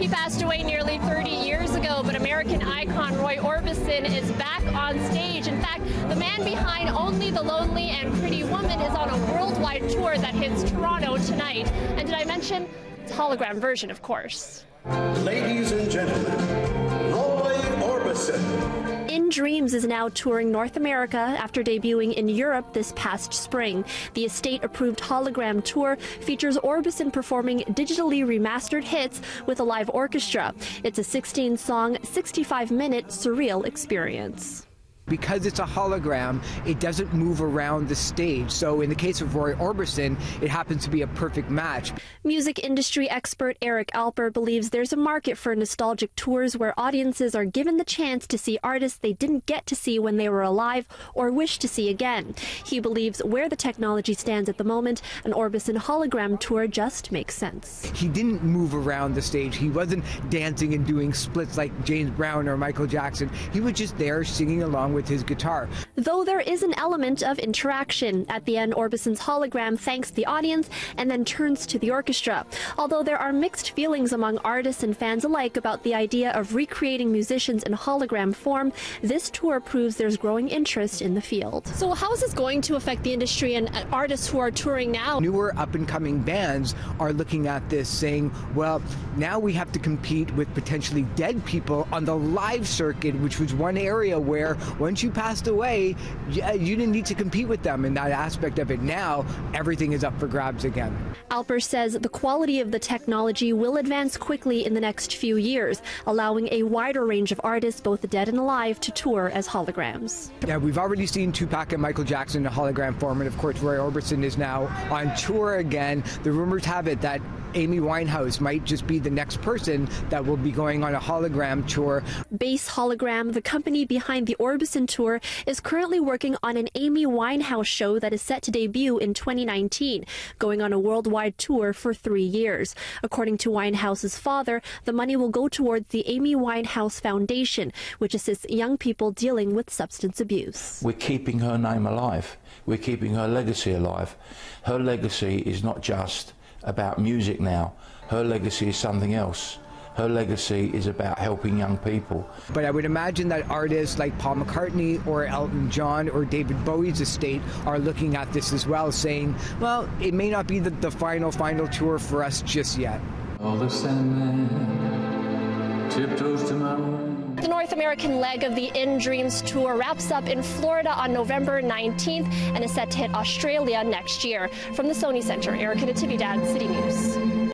He passed away nearly 30 years ago, but American icon Roy Orbison is back on stage. In fact, the man behind Only the Lonely and Pretty Woman is on a worldwide tour that hits Toronto tonight. And did I mention it's a hologram version, of course. Ladies and gentlemen, Roy Orbison. In Dreams is now touring North America after debuting in Europe this past spring. The estate-approved hologram tour features Orbison performing digitally remastered hits with a live orchestra. It's a 16-song, 65-minute surreal experience. Because it's a hologram, it doesn't move around the stage. So in the case of Roy Orbison, it happens to be a perfect match. Music industry expert Eric Alper believes there's a market for nostalgic tours where audiences are given the chance to see artists they didn't get to see when they were alive or wish to see again. He believes where the technology stands at the moment, an Orbison hologram tour just makes sense. He didn't move around the stage. He wasn't dancing and doing splits like James Brown or Michael Jackson. He was just there singing along with his guitar. Though there is an element of interaction. At the end, Orbison's hologram thanks the audience and then turns to the orchestra. Although there are mixed feelings among artists and fans alike about the idea of recreating musicians in hologram form, this tour proves there's growing interest in the field. So how is this going to affect the industry and artists who are touring now? Newer up-and-coming bands are looking at this saying, well, now we have to compete with potentially dead people on the live circuit, which was one area where once you passed away, you didn't need to compete with them in that aspect of it. Now, everything is up for grabs again. Alper says the quality of the technology will advance quickly in the next few years, allowing a wider range of artists, both dead and alive, to tour as holograms. Yeah, we've already seen Tupac and Michael Jackson in hologram form, and of course Roy Orbison is now on tour again. The rumors have it that Amy Winehouse might just be the next person that will be going on a hologram tour. Base Hologram, the company behind the Orbison tour, is currently working on an Amy Winehouse show that is set to debut in 2019, going on a worldwide tour for 3 years. According to Winehouse's father, the money will go towards the Amy Winehouse Foundation, which assists young people dealing with substance abuse. We're keeping her name alive. We're keeping her legacy alive. Her legacy is not just about music now. Her legacy is something else. Her legacy is about helping young people. But I would imagine that artists like Paul McCartney or Elton John or David Bowie's estate are looking at this as well, saying, well, it may not be the final tour for us just yet. All the Sandman tiptoes to my room. The North American leg of the In Dreams tour wraps up in Florida on November 19th and is set to hit Australia next year. From the Sony Centre, Natividad, City News.